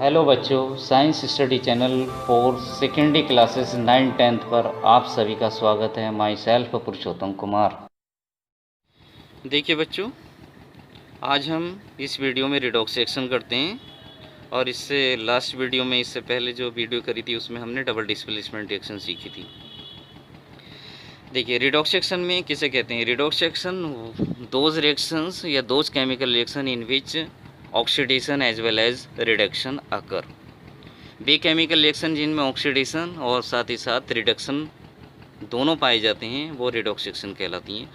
Hello बच्चों, science study channel for secondary classes 9-10 पर आप सभी का स्वागत है। माई सेल्फ पुरुषोत्तम कुमार। देखिए बच्चों, आज हम इस वीडियो में रिडॉक्स रिएक्शन करते हैं और इससे लास्ट वीडियो में इससे पहले जो वीडियो करी थी उसमें हमने डबल डिस्प्लेसमेंट रिएक्शन सीखी थी। देखिए रिडॉक्स रिएक्शन में किसे कहते हैं? रिडॉक्स रिएक्शन दोज रिएक्शंस या those chemical reaction in which oxidation as well as reduction occur. वे केमिकल रिएक्शन जिनमें ऑक्सीडेशन और साथ ही साथ रिडक्शन दोनों पाए जाते हैं वो रिडॉक्स रिएक्शन कहलाती हैं।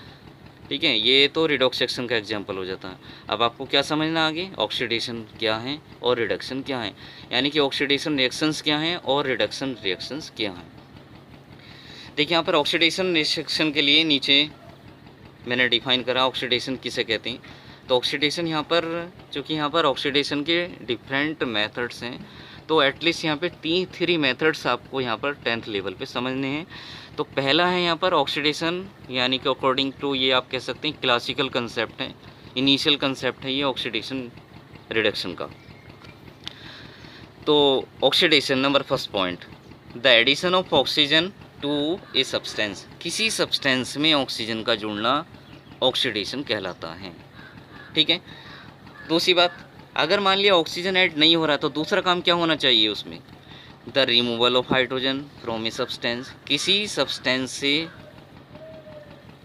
ठीक है, ये तो रिडॉक्स रिएक्शन का एग्जांपल हो जाता है। अब आपको क्या समझना आगे, ऑक्सीडेशन क्या है और रिडक्शन क्या है, यानी कि ऑक्सीडेशन रिएक्शंस क्या हैं और रिडक्शन रिएक्शंस क्या हैं। देखिए यहाँ पर ऑक्सीडेशन रिएक्शन के लिए नीचे मैंने डिफाइन करा ऑक्सीडेशन किसे कहते हैं। तो ऑक्सीडेशन यहाँ पर, चूँकि यहाँ पर ऑक्सीडेशन के डिफरेंट मेथड्स हैं, तो एटलीस्ट यहाँ पे 3 मेथड्स आपको यहाँ पर 10th लेवल पे समझने हैं। तो पहला है यहाँ पर ऑक्सीडेशन, यानी कि अकॉर्डिंग टू ये आप कह सकते हैं क्लासिकल कंसेप्ट है, इनिशियल कंसेप्ट है ये ऑक्सीडेशन रिडक्शन का। तो oxidation number first point, the addition of oxygen to a substance. किसी सब्सटेंस में ऑक्सीजन का जुड़ना ऑक्सीडेशन कहलाता है। ठीक है, दूसरी बात, अगर मान लिया ऑक्सीजन ऐड नहीं हो रहा तो दूसरा काम क्या होना चाहिए उसमें? The removal of hydrogen from a substance. किसी सब्सटेंस से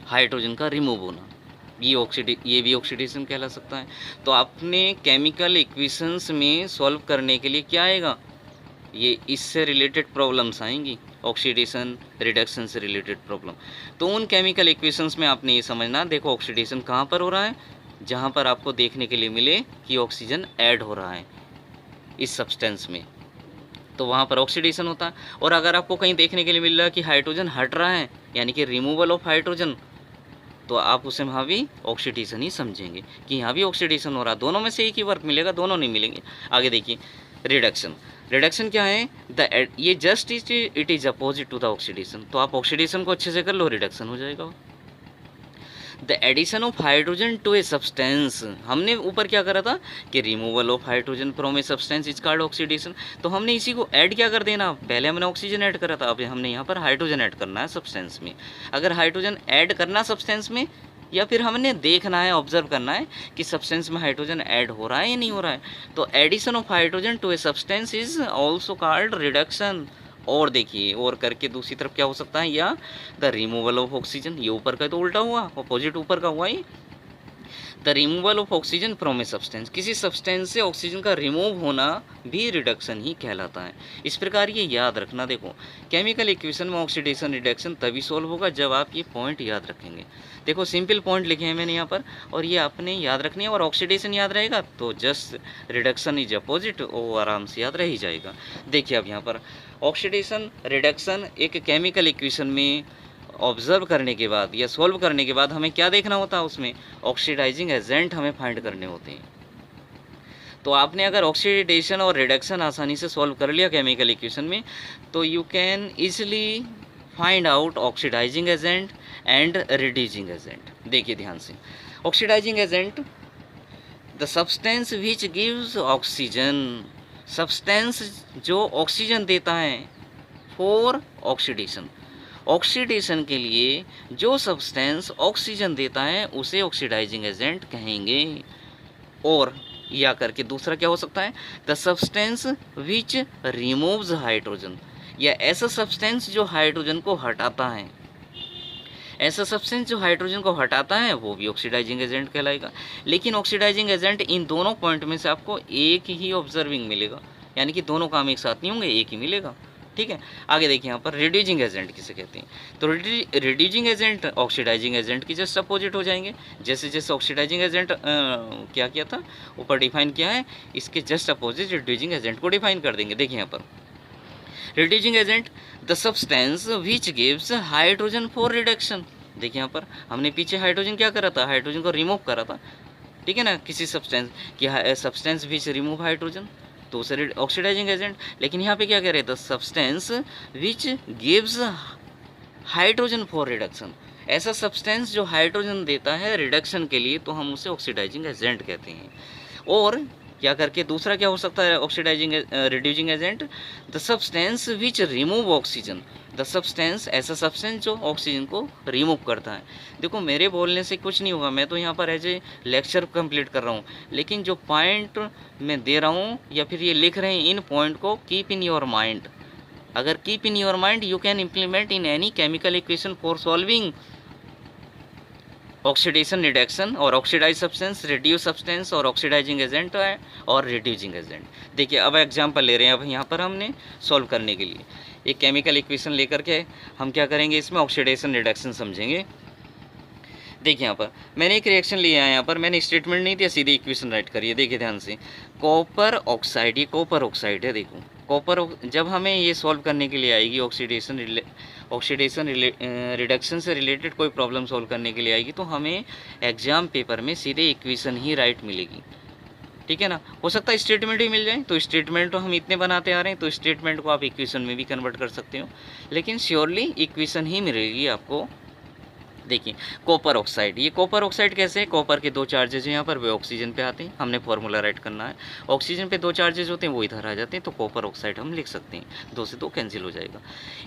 हाइड्रोजन का रिमूव होना, ये भी ऑक्सीडेशन कहला सकता है। तो आपने केमिकल इक्वेशंस में सॉल्व करने के लिए क्या आएगा, ये इससे रिलेटेड प्रॉब्लम्स आएंगी, ऑक्सीडेशन रिडक्शन से रिलेटेड प्रॉब्लम। तो उन केमिकल इक्वेशंस में आपने ये समझना, देखो ऑक्सीडेशन कहाँ पर हो रहा है, जहाँ पर आपको देखने के लिए मिले कि ऑक्सीजन ऐड हो रहा है इस सब्सटेंस में, तो वहाँ पर ऑक्सीडेशन होता है। और अगर आपको कहीं देखने के लिए मिल रहा है कि हाइड्रोजन हट रहा है, यानी कि रिमूवल ऑफ हाइड्रोजन, तो आप उसे वहाँ भी ऑक्सीडेशन ही समझेंगे कि यहाँ भी ऑक्सीडेशन हो रहा है। दोनों में से एक ही वर्क मिलेगा, दोनों नहीं मिलेंगे। आगे देखिए रिडक्शन। रिडक्शन क्या है? ये just it is opposite to the oxidation. तो आप ऑक्सीडेशन को अच्छे से कर लो, रिडक्शन हो जाएगा। The addition of hydrogen to a substance, हमने ऊपर क्या करा था कि removal of hydrogen from a substance is called oxidation. तो हमने इसी को ऐड क्या कर देना, पहले हमने ऑक्सीजन ऐड करा था, अब हमने यहाँ पर हाइड्रोजन ऐड करना है सब्सटेंस में। अगर हाइड्रोजन ऐड करना सब्सटेंस में, या फिर हमने देखना है, ऑब्जर्व करना है कि सब्सटेंस में हाइड्रोजन ऐड हो रहा है या नहीं हो रहा है, तो addition of hydrogen to a substance is also called reduction. और देखिए, और करके दूसरी तरफ क्या हो सकता है, या द रिमूवल ऑफ ऑक्सीजन, ये ऊपर का तो उल्टा हुआ, अपोजिट ऊपर का हुआ ये। The removal of oxygen from a substance, किसी सब्सटेंस से ऑक्सीजन का रिमूव होना भी रिडक्शन ही कहलाता है। इस प्रकार ये याद रखना। देखो केमिकल इक्वेशन में ऑक्सीडेशन रिडक्शन तभी सॉल्व होगा जब आप ये पॉइंट याद रखेंगे। देखो सिंपल पॉइंट लिखे हैं मैंने यहाँ पर, और ये आपने याद रखनी है। और ऑक्सीडेशन याद रहेगा तो जस्ट रिडक्शन इज अपोजिट, वो आराम से याद रह ही जाएगा। देखिए अब यहाँ पर ऑक्सीडेशन रिडक्शन एक केमिकल इक्वेशन में ऑब्जर्व करने के बाद या सॉल्व करने के बाद हमें क्या देखना होता है, उसमें ऑक्सीडाइजिंग एजेंट हमें फाइंड करने होते हैं। तो आपने अगर ऑक्सीडेशन और रिडक्शन आसानी से सॉल्व कर लिया केमिकल इक्वेशन में, तो you can easily find out oxidising agent and reducing agent. देखिए ध्यान से, oxidising agent the substance which gives oxygen, substance जो ऑक्सीजन देता है फॉर ऑक्सीडेशन, ऑक्सीडेशन के लिए जो सब्सटेंस ऑक्सीजन देता है उसे ऑक्सीडाइजिंग एजेंट कहेंगे। और या करके दूसरा क्या हो सकता है, the substance which removes hydrogen, या ऐसा सब्सटेंस जो हाइड्रोजन को हटाता है, ऐसा सब्सटेंस जो हाइड्रोजन को हटाता है वो भी ऑक्सीडाइजिंग एजेंट कहलाएगा। लेकिन ऑक्सीडाइजिंग एजेंट इन दोनों पॉइंट में से आपको एक ही ऑब्जर्विंग मिलेगा, यानी कि दोनों काम एक साथ नहीं होंगे, एक ही मिलेगा। ठीक है, आगे देखिए यहाँ पर रिड्यूसिंग एजेंट किसे कहते हैं। तो रिड्यूसिंग एजेंट ऑक्सीडाइजिंग एजेंट की जस्ट अपोजिट हो जाएंगे। जैसे जैसे ऑक्सीडाइजिंग एजेंट क्या किया था, ऊपर डिफाइन किया है, इसके जस्ट अपोजिट रिड्यूसिंग एजेंट को डिफाइन कर देंगे। देखिए यहाँ पर reducing agent the substance which gives hydrogen for reduction. देखिए यहाँ पर हमने पीछे हाइड्रोजन क्या करा था, हाइड्रोजन को रिमूव करा था। ठीक है ना, किसी सब्सटेंस की सब्सटेंस विच रिमूव हाइड्रोजन, तो उसे ऑक्सीडाइजिंग एजेंट। लेकिन यहाँ पे क्या कह रहे थे, the substance which gives hydrogen for reduction, ऐसा सब्सटेंस जो हाइड्रोजन देता है रिडक्शन के लिए, तो हम उसे ऑक्सीडाइजिंग एजेंट कहते हैं। और क्या करके, दूसरा क्या हो सकता है oxidising reducing agent, the substance which remove oxygen, the substance ऐसा सब्सटेंस जो ऑक्सीजन को रिमूव करता है। देखो मेरे बोलने से कुछ नहीं होगा, मैं तो यहाँ पर एज ए लेक्चर कंप्लीट कर रहा हूँ, लेकिन जो पॉइंट मैं दे रहा हूँ या फिर ये लिख रहे हैं, इन पॉइंट को कीप इन योर माइंड। अगर keep in your mind you can implement in any chemical equation for solving oxidation reduction और ऑक्सीडाइज सब्सटेंस, रिड्यूस सब्सटेंस और ऑक्सीडाइजिंग एजेंट है और रिड्यूसिंग एजेंट। देखिए अब एग्जांपल ले रहे हैं, अब यहाँ पर हमने सॉल्व करने के लिए एक केमिकल इक्वेशन लेकर के हम क्या करेंगे, इसमें ऑक्सीडेशन रिडक्शन समझेंगे। देखिए यहाँ पर मैंने एक रिएक्शन लिया है, यहाँ पर मैंने स्टेटमेंट नहीं दिया, सीधी इक्वेशन राइट करिए। देखिए ध्यान से, कॉपर ऑक्साइड, ये कॉपर ऑक्साइड है। देखो कॉपर, जब हमें ये सॉल्व करने के लिए आएगी ऑक्सीडेशन रिडक्शन से रिलेटेड कोई प्रॉब्लम सॉल्व करने के लिए आएगी, तो हमें एग्जाम पेपर में सीधे इक्वेशन ही राइट मिलेगी। ठीक है ना, हो सकता है स्टेटमेंट ही मिल जाए, तो स्टेटमेंट तो हम इतने बनाते आ रहे हैं, तो स्टेटमेंट को आप इक्वेशन में भी कन्वर्ट कर सकते हो, लेकिन श्योरली इक्वेशन ही मिलेगी आपको। देखिए कॉपर ऑक्साइड, ये कॉपर ऑक्साइड कैसे है, कॉपर के दो चार्जेज हैं यहाँ पर, वे ऑक्सीजन पे आते हैं, हमने फॉर्मूला राइट करना है। ऑक्सीजन पे दो चार्जेज होते हैं, वो इधर आ जाते हैं, तो कॉपर ऑक्साइड हम लिख सकते हैं, दो से दो कैंसिल हो जाएगा।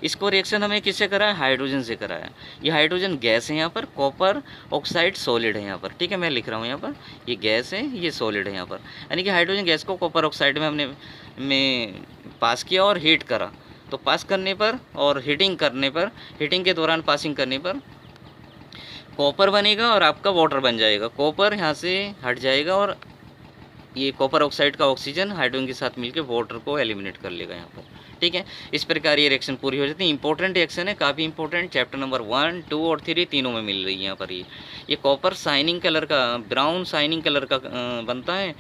इसको रिएक्शन हमें किससे करा है, हाइड्रोजन से कराया। ये हाइड्रोजन गैस है यहाँ पर, कॉपर ऑक्साइड सॉलिड है यहाँ पर। ठीक है, मैं लिख रहा हूँ यहाँ पर, ये गैस है, ये सॉलिड है यहाँ पर, यानी कि हाइड्रोजन गैस को कॉपर ऑक्साइड में हमने पास किया और हीट करा। तो पास करने पर और हीटिंग करने पर, हीटिंग के दौरान पासिंग करने पर कॉपर बनेगा और आपका वाटर बन जाएगा। कॉपर यहाँ से हट जाएगा और ये कॉपर ऑक्साइड का ऑक्सीजन हाइड्रोजन के साथ मिलकर वाटर को एलिमिनेट कर लेगा यहाँ पर। ठीक है, इस प्रकार ये रिएक्शन पूरी हो जाती है। इंपॉर्टेंट रिएक्शन है, काफ़ी इंपॉर्टेंट, चैप्टर नंबर 1, 2 और 3 तीनों में मिल रही है यहाँ पर। ये कॉपर शाइनिंग कलर का, ब्राउन शाइनिंग कलर का बनता है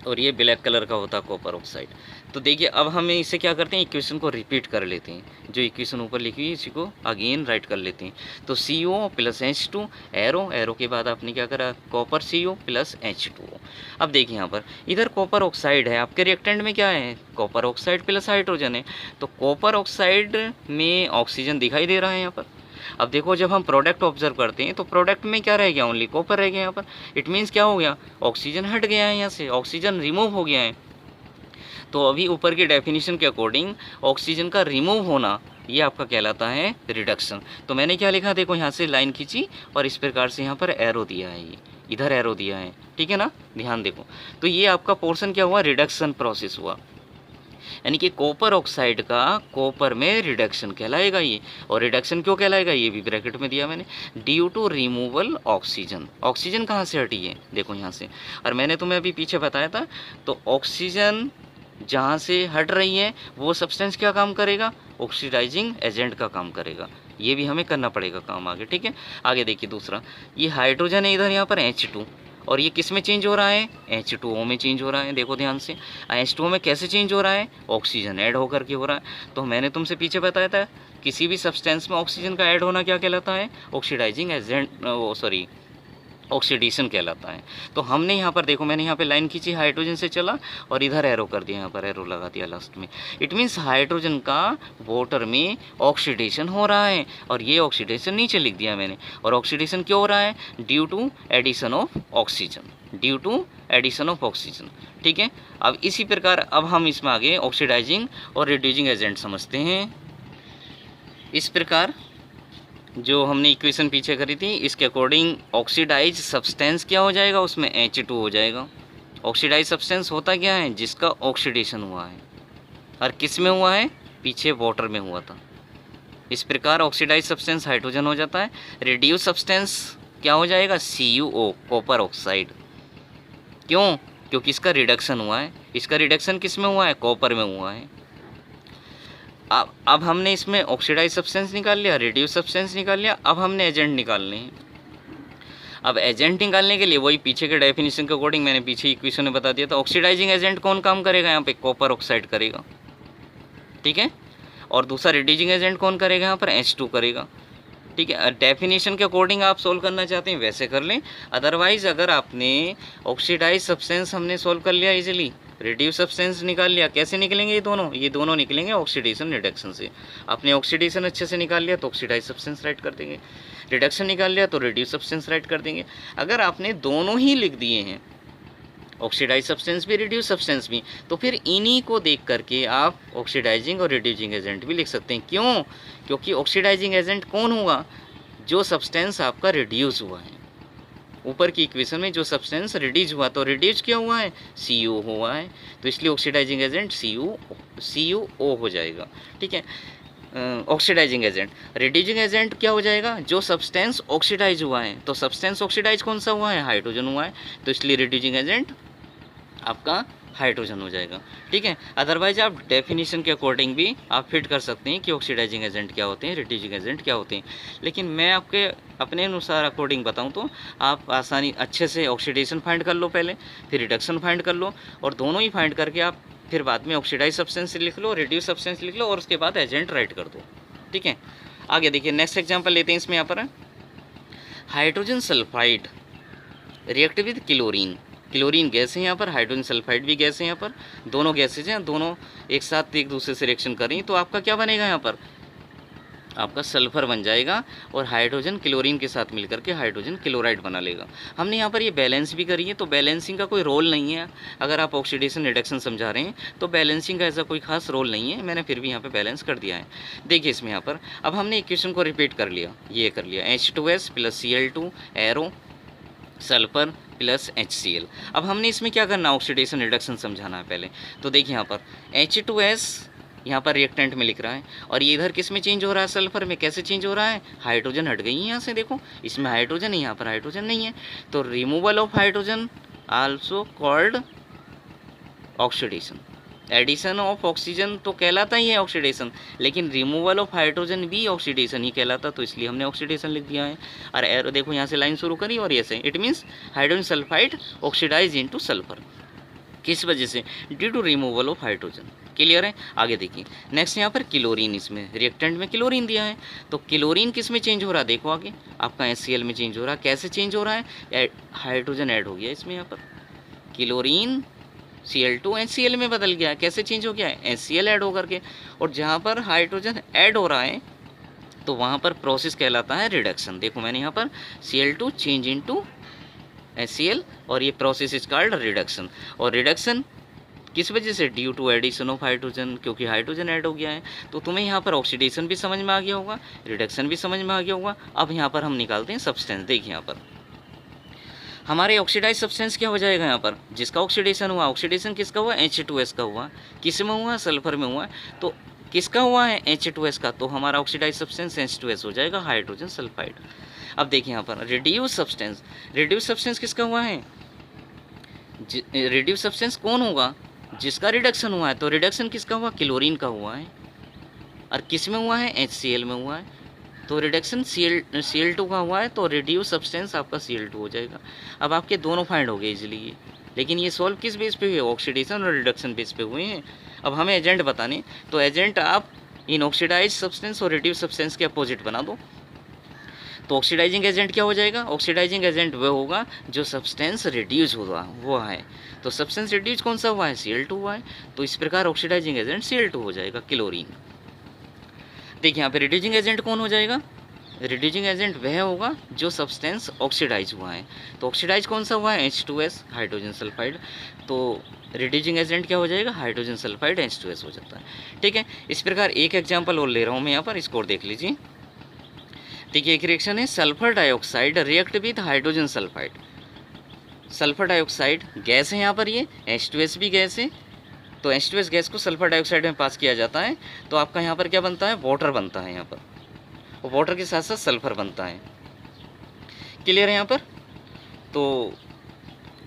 और ये ब्लैक कलर का होता है कॉपर ऑक्साइड। तो देखिए अब हमें इसे क्या करते हैं, इक्वेशन को रिपीट कर लेते हैं, जो इक्वेशन ऊपर लिखी हुई इसी को अगेन राइट कर लेते हैं। तो CO प्लस H2, एरो के बाद आपने क्या करा, कॉपर CO प्लस H2O। अब देखिए यहाँ पर इधर कॉपर ऑक्साइड है, आपके रिएक्टेंट में क्या है, कॉपर ऑक्साइड प्लस हाइड्रोजन है, तो कॉपर ऑक्साइड में ऑक्सीजन दिखाई दे रहा है यहाँ पर। अब देखो जब हम प्रोडक्ट ऑब्जर्व करते हैं तो प्रोडक्ट में क्या रह गया, ओनली कॉपर रह गया यहाँ पर। इट मीन्स क्या हो गया, ऑक्सीजन हट गया है, यहाँ से ऑक्सीजन रिमूव हो गया है। तो अभी ऊपर की डेफिनेशन के अकॉर्डिंग ऑक्सीजन का रिमूव होना ये आपका कहलाता है रिडक्शन। तो मैंने क्या लिखा, देखो यहाँ से लाइन खींची और इस प्रकार से यहाँ पर एरो दिया है, ये इधर एरो दिया है। ठीक है ना, ध्यान देखो, तो ये आपका पोर्शन क्या हुआ, रिडक्शन प्रोसेस हुआ, यानी कि कॉपर ऑक्साइड का कॉपर में रिडक्शन कहलाएगा ये। और रिडक्शन क्यों कहलाएगा, ये भी ब्रैकेट में दिया मैंने, due to removal oxygen. Oxygen कहाँ से हटी है, देखो यहाँ से, और मैंने तुम्हें अभी पीछे बताया था, तो ऑक्सीजन जहाँ से हट रही है वो सब्सटेंस क्या काम करेगा, ऑक्सीडाइजिंग एजेंट का काम करेगा। ये भी हमें करना पड़ेगा काम आगे। ठीक है, आगे देखिए दूसरा, ये हाइड्रोजन है इधर यहाँ पर H2, और ये किस में चेंज हो रहा है, H2O में चेंज हो रहा है। देखो ध्यान से, H2O में कैसे चेंज हो रहा है, ऑक्सीजन ऐड होकर के हो रहा है। तो मैंने तुमसे पीछे बताया था, किसी भी सब्सटेंस में ऑक्सीजन का ऐड होना क्या कहलाता है, ऑक्सीडाइजिंग एजेंट, ऑक्सीडेशन कहलाता है। तो हमने यहाँ पर देखो, मैंने यहाँ पे लाइन खींची, हाइड्रोजन से चला और इधर एरो कर दिया, यहाँ पर एरो लगा दिया लास्ट में। इट मीन्स हाइड्रोजन का वाटर में ऑक्सीडेशन हो रहा है, और ये ऑक्सीडेशन नीचे लिख दिया मैंने। और ऑक्सीडेशन क्यों हो रहा है, due to addition of oxygen, due to addition of oxygen. ठीक है, अब इसी प्रकार अब हम इसमें आगे ऑक्सीडाइजिंग और रिड्यूसिंग एजेंट समझते हैं। इस प्रकार जो हमने इक्वेशन पीछे करी थी, इसके अकॉर्डिंग ऑक्सीडाइज सब्सटेंस क्या हो जाएगा, उसमें H2 हो जाएगा। ऑक्सीडाइज सब्सटेंस होता क्या है, जिसका ऑक्सीडेशन हुआ है, और किस में हुआ है, पीछे वाटर में हुआ था। इस प्रकार ऑक्सीडाइज सब्सटेंस हाइड्रोजन हो जाता है। रिड्यूस सब्सटेंस क्या हो जाएगा, CuO, कॉपर ऑक्साइड। क्यों, क्योंकि इसका रिडक्शन हुआ है। इसका रिडक्शन किस में हुआ है, कॉपर में हुआ है। अब हमने इसमें ऑक्सीडाइज सब्सटेंस निकाल लिया, रिड्यूस सब्सटेंस निकाल लिया, अब हमने एजेंट निकालने हैं। अब एजेंट निकालने के लिए वही पीछे के डेफिनेशन के अकॉर्डिंग मैंने पीछे इक्वेशन में बता दिया था, ऑक्सीडाइजिंग एजेंट कौन काम करेगा, यहाँ पे कॉपर ऑक्साइड करेगा। ठीक है, और दूसरा रिड्यूसिंग एजेंट कौन करेगा, यहाँ पर H2 करेगा। ठीक है, डेफिनेशन के अकॉर्डिंग आप सोल्व करना चाहते हैं वैसे कर लें, अदरवाइज अगर आपने ऑक्सीडाइज सब्सटेंस हमने सोल्व कर लिया इजीली, रिड्यूस सब्सटेंस निकाल लिया, कैसे निकलेंगे ये दोनों निकलेंगे ऑक्सीडेशन रिडक्शन से। आपने ऑक्सीडेशन अच्छे से निकाल लिया तो ऑक्सीडाइज सब्सटेंस राइट कर देंगे, रिडक्शन निकाल लिया तो रिड्यूस सब्सटेंस राइट कर देंगे। अगर आपने दोनों ही लिख दिए हैं ऑक्सीडाइज सब्सटेंस भी, रिड्यूस सब्सटेंस भी। तो फिर इन्हीं को देख करके आप ऑक्सीडाइजिंग और रिड्यूसिंग एजेंट भी लिख सकते हैं। क्यों? क्योंकि ऑक्सीडाइजिंग एजेंट कौन होगा? जो सब्सटेंस आपका रिड्यूस हुआ है। ऊपर की इक्वेशन में जो सब्सटेंस रिड्यूस हुआ, तो रिड्यूस क्या हुआ है? CO हुआ है, तो इसलिए ऑक्सीडाइजिंग एजेंट CuO हो जाएगा। ठीक है, ऑक्सीडाइजिंग एजेंट। रिड्यूसिंग एजेंट क्या हो जाएगा? जो सब्सटेंस ऑक्सीडाइज हुआ है, तो सब्सटेंस ऑक्सीडाइज कौन सा हुआ है? हाइड्रोजन हुआ है, तो इसलिए रिड्यूसिंग एजेंट आपका हाइड्रोजन हो जाएगा। ठीक है, अदरवाइज आप डेफिनेशन के अकॉर्डिंग भी आप फिट कर सकते हैं कि ऑक्सीडाइजिंग एजेंट क्या होते हैं, रिड्यूसिंग एजेंट क्या होते हैं। लेकिन मैं आपके अपने अनुसार अकॉर्डिंग बताऊं तो आप आसानी अच्छे से ऑक्सीडेशन फाइंड कर लो पहले, फिर रिडक्शन फाइंड कर लो, और दोनों ही फाइंड करके आप फिर बाद में ऑक्सीडाइज सब्सटेंस लिख लो, रिड्यूस सब्सटेंस लिख लो, और उसके बाद एजेंट राइट कर दो। ठीक है, आगे देखिए नेक्स्ट एग्जाम्पल लेते हैं। इसमें यहाँ पर hydrogen sulphide react with chlorine. Chlorine gas है यहाँ पर, हाइड्रोजन सल्फाइड भी गैस है यहाँ पर, दोनों गैसेज हैं, दोनों एक साथ एक दूसरे से रिएक्शन कर रही हैं। तो आपका क्या बनेगा? यहाँ पर आपका सल्फर बन जाएगा, और हाइड्रोजन क्लोरीन के साथ मिलकर के हाइड्रोजन क्लोराइड बना लेगा। हमने यहाँ पर ये बैलेंस भी करी है, तो बैलेंसिंग का कोई रोल नहीं है। अगर आप ऑक्सीडेशन रिडक्शन समझा रहे हैं तो बैलेंसिंग का ऐसा कोई खास रोल नहीं है, मैंने फिर भी यहाँ पे बैलेंस कर दिया है। देखिए इसमें यहाँ पर अब हमने इक्वेशन को रिपीट कर लिया, ये कर लिया H2S plus Cl2 arrow sulphur plus HCl। अब हमने इसमें क्या करना? ऑक्सीडेशन रिडक्शन समझाना है पहले। तो देखिए यहाँ पर H2S यहाँ पर रिएक्टेंट में लिख रहा है, और ये इधर किस में चेंज हो रहा है? सल्फर में। कैसे चेंज हो रहा है? हाइड्रोजन हट गई है यहाँ से, देखो इसमें हाइड्रोजन है, यहाँ पर हाइड्रोजन नहीं है, तो removal of hydrogen also called oxidation. Addition of oxygen तो कहलाता ही है ऑक्सीडेशन, लेकिन रिमूवल ऑफ हाइड्रोजन भी ऑक्सीडेशन ही कहलाता, तो इसलिए हमने ऑक्सीडेशन लिख दिया है। और एरो देखो यहाँ से लाइन शुरू करी और ये से, it means hydrogen sulphide oxidise into sulphur. किस वजह से? Due to removal of hydrogen. Clear है? आगे देखिए नेक्स्ट यहाँ पर क्लोरीन, इसमें रिएक्टेंट में क्लोरीन दिया है, तो क्लोरीन किस में चेंज हो रहा है? देखो आगे आपका HCl में चेंज हो रहा है। कैसे चेंज हो रहा है? हाइड्रोजन ऐड हो गया इसमें, यहाँ पर क्लोरीन Cl2 HCl में बदल गया। कैसे चेंज हो गया है? HCl ऐड होकर के, और जहाँ पर हाइड्रोजन ऐड हो रहा है तो वहाँ पर प्रोसेस कहलाता है रिडक्शन। देखो मैंने यहाँ पर Cl2 चेंज इनटू HCl, और ये प्रोसेस इज कॉल्ड रिडक्शन। और रिडक्शन किस वजह से? Due to addition of hydrogen, क्योंकि हाइड्रोजन ऐड हो गया है। तो तुम्हें यहाँ पर ऑक्सीडेशन भी समझ में आ गया होगा, रिडक्शन भी समझ में आ गया होगा। अब यहाँ पर हम निकालते हैं सब्सटेंस। देखिए यहाँ पर हमारे ऑक्सीडाइज सब्सटेंस क्या हो जाएगा? यहाँ पर जिसका ऑक्सीडेशन हुआ, ऑक्सीडेशन किसका हुआ? H2S का हुआ। किस में हुआ? सल्फर में हुआ। तो किसका हुआ है? H2S का, तो हमारा ऑक्सीडाइज सब्सटेंस H2S हो जाएगा, हाइड्रोजन सल्फाइड। अब देखिए यहाँ पर रिड्यूस सब्सटेंस, रिड्यूस सब्सटेंस किसका हुआ है? रिड्यूस सब्सटेंस कौन होगा? जिसका रिडक्शन हुआ है, तो रिडक्शन किसका हुआ? क्लोरीन का हुआ है। और किस में हुआ है? HCl में हुआ है। तो रिडक्शन Cl2 का हुआ है, तो रिड्यूस सब्सटेंस आपका Cl2 हो जाएगा। अब आपके दोनों फाइंड हो गए इजीली ये, लेकिन ये सॉल्व किस बेस पे हुए? ऑक्सीडेशन और रिडक्शन बेस पे हुए हैं। अब हमें एजेंट बताने, तो एजेंट आप इन ऑक्सीडाइज सब्सटेंस और रिड्यूस सब्सटेंस के अपोजिट बना दो। तो ऑक्सीडाइजिंग एजेंट क्या हो जाएगा? ऑक्सीडाइजिंग एजेंट वह होगा जो सब्सटेंस रिड्यूस हुआ है। तो सब्सटेंस रिड्यूस कौन सा हुआ है? Cl2 हुआ है, तो इस प्रकार ऑक्सीडाइजिंग एजेंट Cl2 हो जाएगा, क्लोरीन। देखिए यहाँ पे रिड्यूसिंग एजेंट कौन हो जाएगा? रिड्यूसिंग एजेंट वह होगा जो सब्सटेंस ऑक्सीडाइज हुआ है। तो ऑक्सीडाइज कौन सा हुआ है? H2S, hydrogen sulphide. तो रिड्यूसिंग एजेंट क्या हो जाएगा? हाइड्रोजन सल्फाइड H2S हो जाता है। ठीक है, इस प्रकार एक एग्जाम्पल और ले रहा हूँ मैं यहाँ पर, इसको और देख लीजिए। देखिए एक रिएक्शन है, sulphur dioxide react with hydrogen sulphide. Sulphur dioxide gas है यहाँ पर, ये H2S भी गैस है, तो H2S गैस को सल्फर डाइऑक्साइड में पास किया जाता है, तो आपका यहाँ पर क्या बनता है? वाटर बनता है यहाँ पर, और वाटर के साथ साथ सल्फर बनता है। क्लियर है यहाँ पर? तो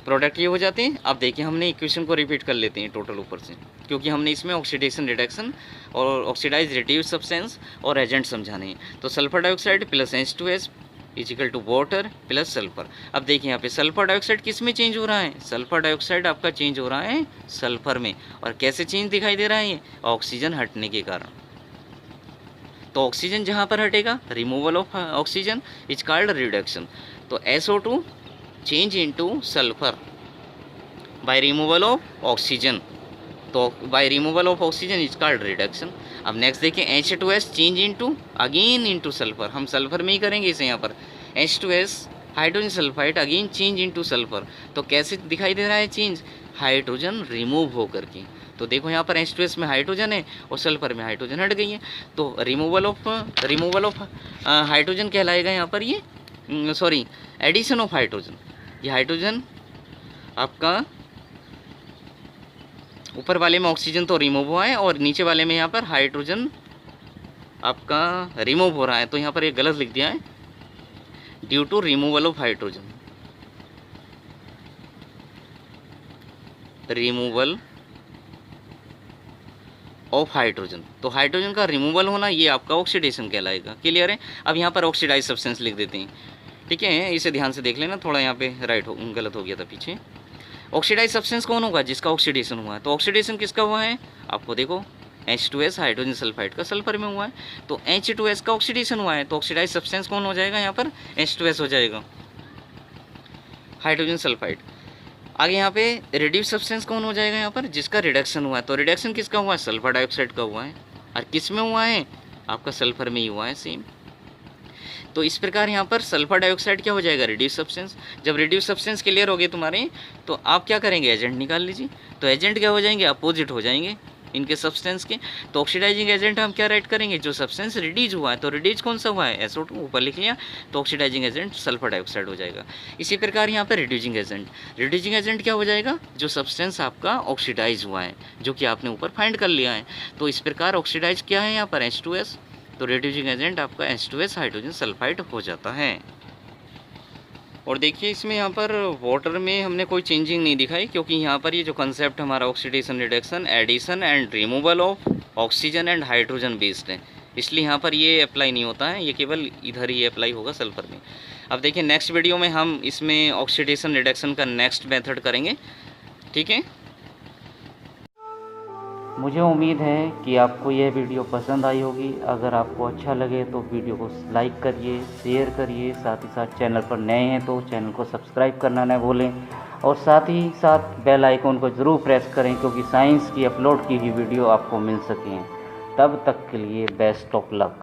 प्रोडक्ट ये हो जाते हैं। अब देखिए हमने इक्वेशन को रिपीट कर लेते हैं टोटल ऊपर से, क्योंकि हमने इसमें ऑक्सीडेशन रिडक्शन और ऑक्सीडाइज रिड्यूस सब्सटेंस और एजेंट समझाने हैं। तो sulphur dioxide plus H2S equal to water plus sulphur. अब देखिए यहाँ पे सल्फर डाइऑक्साइड किस में चेंज हो रहा है? सल्फर डाइऑक्साइड आपका चेंज हो रहा है सल्फर में, और कैसे चेंज दिखाई दे रहा है? ये ऑक्सीजन हटने के कारण। तो ऑक्सीजन जहाँ पर हटेगा, removal of oxygen is called reduction. तो SO2 change into sulphur by removal of oxygen, तो by removal of oxygen is called reduction. अब नेक्स्ट देखिए H2S change into again into sulphur, हम सल्फर में ही करेंगे इसे यहाँ पर। H2S hydrogen sulphide again change into sulphur. तो कैसे दिखाई दे रहा है चेंज? हाइड्रोजन रिमूव होकर के। तो देखो यहाँ पर H2S में हाइड्रोजन है और सल्फर में हाइड्रोजन हट गई है, तो रिमूवल ऑफ हाइड्रोजन कहलाएगा यहाँ पर ये, सॉरी, एडिशन ऑफ हाइड्रोजन। ये हाइड्रोजन आपका ऊपर वाले में ऑक्सीजन तो रिमूव हुआ है और नीचे वाले में यहाँ पर हाइड्रोजन आपका रिमूव हो रहा है, तो यहाँ पर ये गलत लिख दिया है, due to removal of hydrogen, removal of hydrogen. तो हाइड्रोजन का रिमूवल होना ये आपका ऑक्सीडेशन कहलाएगा। क्लियर है? अब यहाँ पर ऑक्सीडाइज सब्सटेंस लिख देते हैं, ठीक है, इसे ध्यान से देख लेना, थोड़ा यहाँ पे गलत हो गया था पीछे। ऑक्सीडाइज सब्सटेंस कौन होगा? जिसका ऑक्सीडेशन हुआ है। तो ऑक्सीडेशन किसका हुआ है? आपको देखो, H2S हाइड्रोजन सल्फाइड का सल्फर में हुआ है, तो H2S का ऑक्सीडेशन हुआ है, तो ऑक्सीडाइज सब्सटेंस कौन हो जाएगा यहाँ पर? H2S हो जाएगा, हाइड्रोजन सल्फाइड। आगे यहाँ पे रिड्यूस सब्सटेंस कौन हो जाएगा यहाँ पर? जिसका रिडक्शन हुआ है। तो रिडक्शन किसका हुआ है? सल्फर डाइऑक्साइड का हुआ है। और किस में हुआ है? आपका सल्फर में ही हुआ है सेम। तो इस प्रकार यहाँ पर सल्फर डाइऑक्साइड क्या हो जाएगा? Reduce substance. जब रिड्यूस सब्सटेंस क्लियर हो गए तुम्हारे, तो आप क्या करेंगे? एजेंट निकाल लीजिए। तो एजेंट क्या हो जाएंगे? अपोजिट हो जाएंगे इनके सब्सटेंस के। तो ऑक्सीडाइजिंग एजेंट हम क्या राइट करेंगे? जो सब्सटेंस रिड्यूज हुआ है, तो रिड्यूज कौन सा हुआ है? SO2 ऊपर लिख लिया, तो ऑक्सीडाइजिंग एजेंट सल्फर डाइऑक्साइड हो जाएगा। इसी प्रकार यहाँ पर रिड्यूजिंग एजेंट क्या हो जाएगा? जो सब्सटेंस आपका ऑक्सीडाइज हुआ है, जो कि आपने ऊपर फाइंड कर लिया है। तो इस प्रकार ऑक्सीडाइज क्या है यहाँ पर? H2S। तो रिड्यूजिंग एजेंट आपका H2S हाइड्रोजन सल्फाइड हो जाता है। और देखिए इसमें यहाँ पर वाटर में हमने कोई चेंजिंग नहीं दिखाई, क्योंकि यहाँ पर ये जो कंसेप्ट हमारा oxidation, reduction, addition and removal of oxygen and hydrogen based है, इसलिए यहाँ पर ये अप्लाई नहीं होता है, ये केवल इधर ही अप्लाई होगा सल्फर में। अब देखिए नेक्स्ट वीडियो में हम इसमें ऑक्सीडेशन रिडक्शन का नेक्स्ट मेथड करेंगे, ठीक है। मुझे उम्मीद है कि आपको यह वीडियो पसंद आई होगी। अगर आपको अच्छा लगे तो वीडियो को लाइक करिए, शेयर करिए, साथ ही साथ चैनल पर नए हैं तो चैनल को सब्सक्राइब करना न भूलें, और साथ ही साथ बेल आइकन को ज़रूर प्रेस करें, क्योंकि साइंस की अपलोड की हुई वीडियो आपको मिल सकें। तब तक के लिए बेस्ट ऑफ लक।